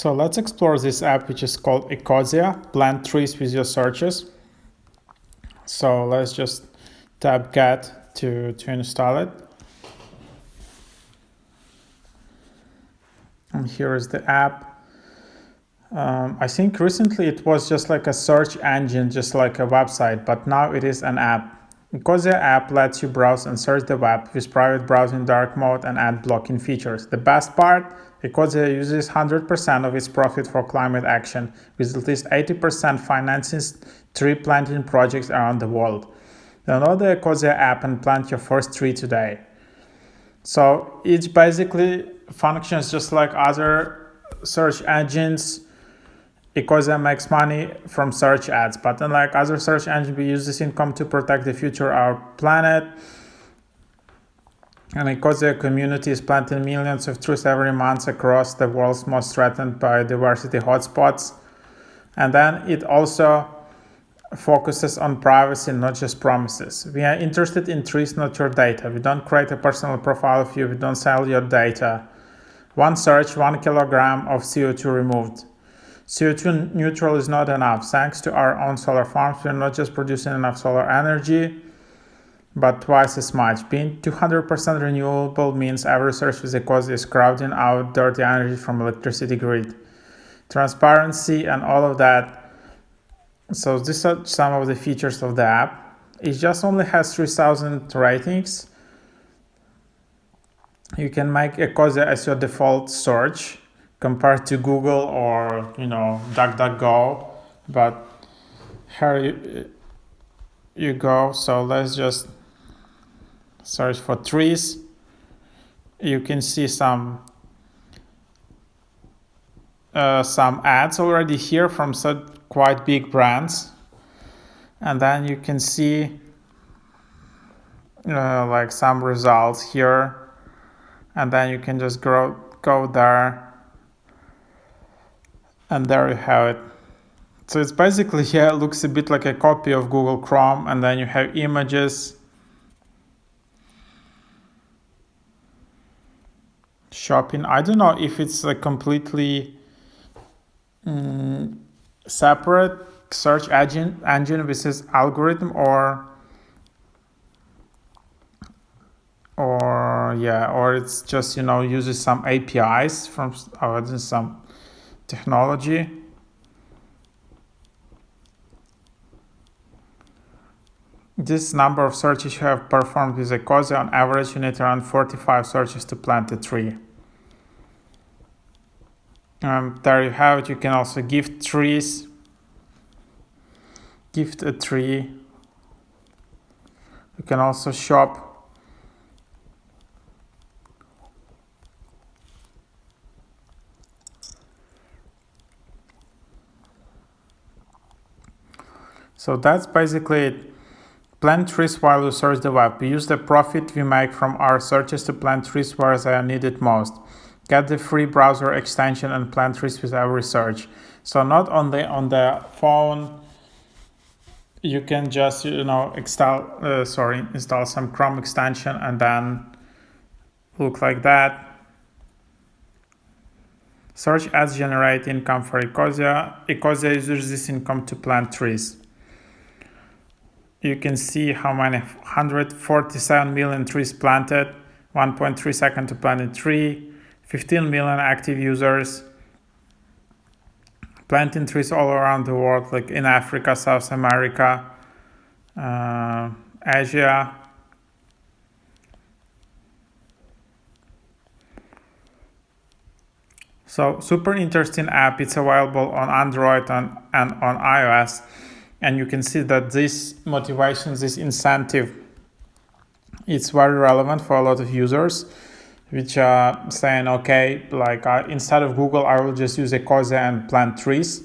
So let's explore this app, which is called Ecosia. Plant trees with your searches. So let's just tap get to install it. And here is the app. I think recently it was just like a search engine, just like a website, but now it is an app. Ecosia app lets you browse and search the web with private browsing, dark mode, and ad blocking features. The best part, Ecosia uses 100% of its profit for climate action, with at least 80% financing tree planting projects around the world. Download the Ecosia app and plant your first tree today. So it basically functions just like other search engines. Ecosia makes money from search ads, but unlike other search engines, we use this income to protect the future of our planet. And Ecosia community is planting millions of trees every month across the world's most threatened biodiversity hotspots. And then it also focuses on privacy, not just promises. We are interested in trees, not your data. We don't create a personal profile of you. We don't sell your data. One search, 1 kilogram of CO2 removed. CO2 neutral is not enough. Thanks to our own solar farms, we're not just producing enough solar energy, but twice as much. Being 200% renewable means every search with Ecosia is crowding out dirty energy from electricity grid. Transparency and all of that. So these are some of the features of the app. It just only has 3,000 ratings. You can make Ecosia as your default search compared to Google or DuckDuckGo, but here you go. So let's just search for trees. You can see some ads already here from such quite big brands, and then you can see like some results here, and then you can just go there. And there you have it. So it's basically, it looks a bit like a copy of Google Chrome, and then you have images, shopping. I don't know if it's a completely separate search engine with this algorithm or it's just uses some APIs from some technology. This number of searches you have performed with Ecosia, on average you need around 45 searches to plant a tree. There you have it. You can also gift trees, gift a tree. You can also shop. So that's basically it. Plant trees while you search the web. We use the profit we make from our searches to plant trees where they are needed most. Get the free browser extension and plant trees with every search. So not only on the phone, you can just install some Chrome extension and then look like that. Search ads generate income for Ecosia. Ecosia uses this income to plant trees. You can see how many 147 million trees planted, 1.3 seconds to plant a tree, 15 million active users, planting trees all around the world, like in Africa, South America, Asia. So super interesting app. It's available on Android and on iOS. And you can see that this motivation, this incentive, it's very relevant for a lot of users, which are saying, okay, instead of Google, I will just use Ecosia and plant trees.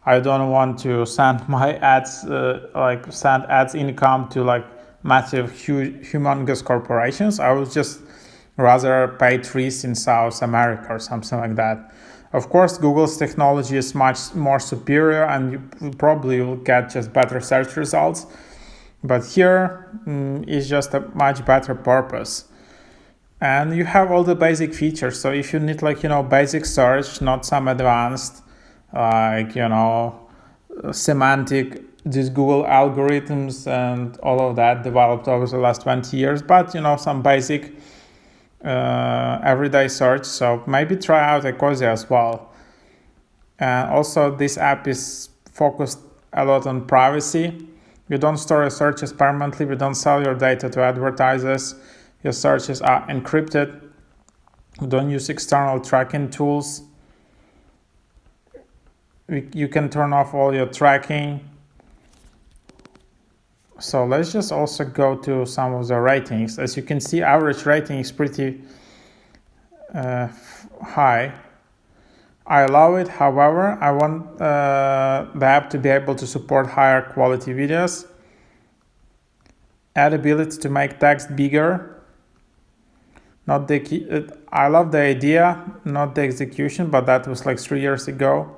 I don't want to send my ads, send ads income to massive, humongous corporations. I will just rather pay trees in South America or something like that. Of course, Google's technology is much more superior and you probably will get just better search results. But here is just a much better purpose. And you have all the basic features. So if you need basic search, not some advanced like semantic, these Google algorithms and all of that developed over the last 20 years, but some basic everyday search. So maybe try out Ecosia as well. And also this app is focused a lot on privacy. You don't store your searches permanently. We don't sell your data to advertisers. Your searches are encrypted. We don't use external tracking tools. You can turn off all your tracking. So let's just also go to some of the ratings. As you can see, average rating is pretty high. I allow it. However, I want the app to be able to support higher quality videos. Add ability to make text bigger. Not the key. I love the idea, not the execution, but that was like 3 years ago.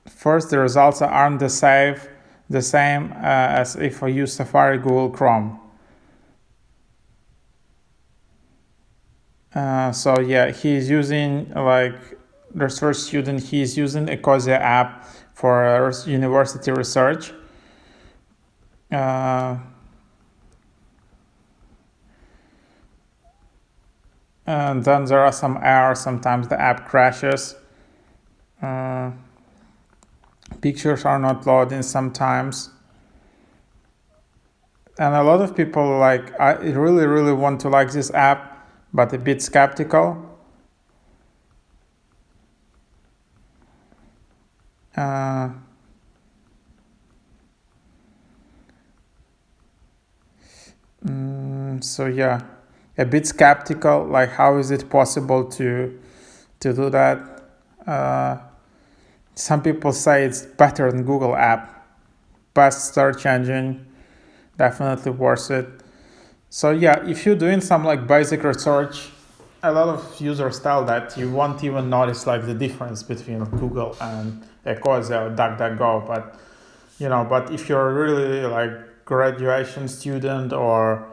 First, the results aren't the same as if I use Safari, Google Chrome. So yeah, he's using like research student. He's using Ecosia app for university research. And then there are some errors. Sometimes the app crashes. Pictures are not loading sometimes. And a lot of people I really want to like this app, but a bit skeptical. So yeah, a bit skeptical, like how is it possible to do that? Some people say it's better than Google app, best search engine, definitely worth it. So yeah, if you're doing some basic research, a lot of users tell that you won't even notice the difference between Google and Ecosia or DuckDuckGo. But if you're really graduation student, or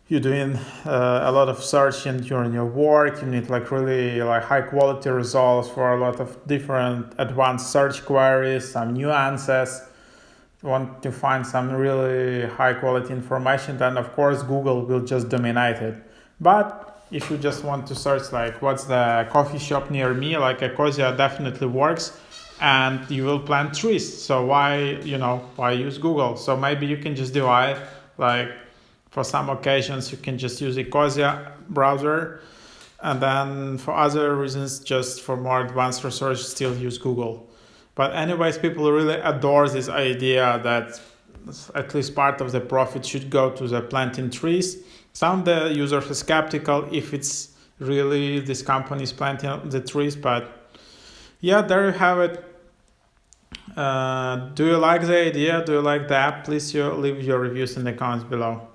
you're doing a lot of searching during your work, you need really high quality results for a lot of different advanced search queries, some nuances, you want to find some really high quality information, then of course Google will just dominate it. But if you just want to search what's the coffee shop near me, Ecosia definitely works, and you will plant trees. So why use Google? So maybe you can just divide, for some occasions you can just use Ecosia browser, and then for other reasons, just for more advanced research, still use Google. But anyways, people really adore this idea that at least part of the profit should go to the planting trees. Some of the users are skeptical if it's really this company is planting the trees, but yeah, there you have it. Do you like the idea? Do you like the app? Please leave your reviews in the comments below.